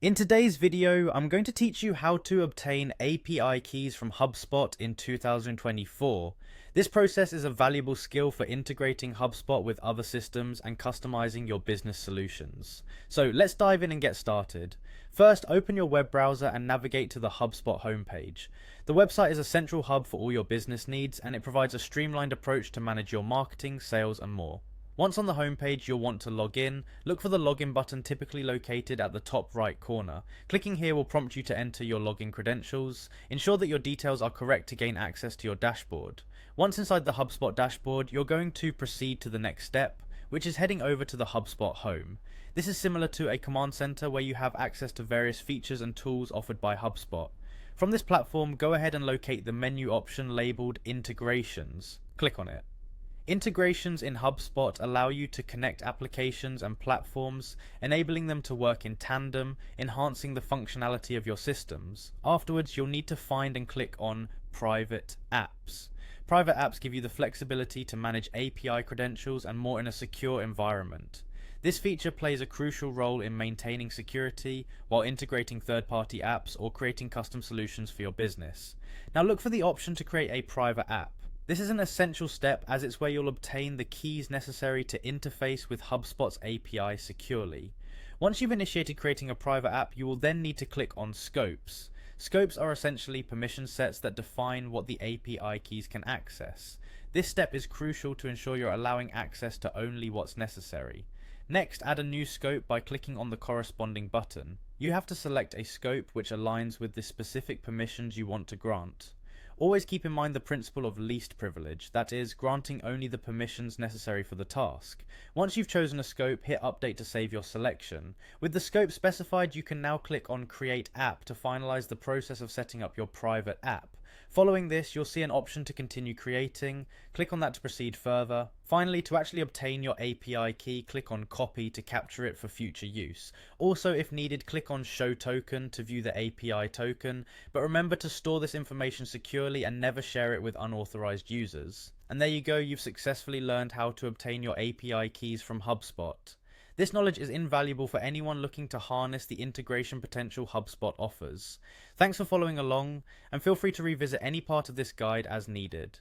In today's video, I'm going to teach you how to obtain API keys from HubSpot in 2024. This process is a valuable skill for integrating HubSpot with other systems and customizing your business solutions. So let's dive in and get started. First, open your web browser and navigate to the HubSpot homepage. The website is a central hub for all your business needs, and it provides a streamlined approach to manage your marketing, sales, and more. Once on the homepage, you'll want to log in. Look for the login button typically located at the top right corner. Clicking here will prompt you to enter your login credentials. Ensure that your details are correct to gain access to your dashboard. Once inside the HubSpot dashboard, you're going to proceed to the next step, which is heading over to the HubSpot home. This is similar to a command center where you have access to various features and tools offered by HubSpot. From this platform, go ahead and locate the menu option labeled Integrations. Click on it. Integrations in HubSpot allow you to connect applications and platforms, enabling them to work in tandem, enhancing the functionality of your systems. Afterwards, you'll need to find and click on Private Apps. Private apps give you the flexibility to manage API credentials and more in a secure environment. This feature plays a crucial role in maintaining security while integrating third-party apps or creating custom solutions for your business. Now look for the option to create a private app. This is an essential step as it's where you'll obtain the keys necessary to interface with HubSpot's API securely. Once you've initiated creating a private app, you will then need to click on Scopes. Scopes are essentially permission sets that define what the API keys can access. This step is crucial to ensure you're allowing access to only what's necessary. Next, add a new scope by clicking on the corresponding button. You have to select a scope which aligns with the specific permissions you want to grant. Always keep in mind the principle of least privilege, that is, granting only the permissions necessary for the task. Once you've chosen a scope, hit update to save your selection. With the scope specified, you can now click on Create App to finalize the process of setting up your private app. Following this, you'll see an option to continue creating. Click on that to proceed further. Finally, to actually obtain your API key, click on Copy to capture it for future use. Also, if needed, click on Show Token to view the API token, but remember to store this information securely and never share it with unauthorized users. And there you go, you've successfully learned how to obtain your API keys from HubSpot. This knowledge is invaluable for anyone looking to harness the integration potential HubSpot offers. Thanks for following along, and feel free to revisit any part of this guide as needed.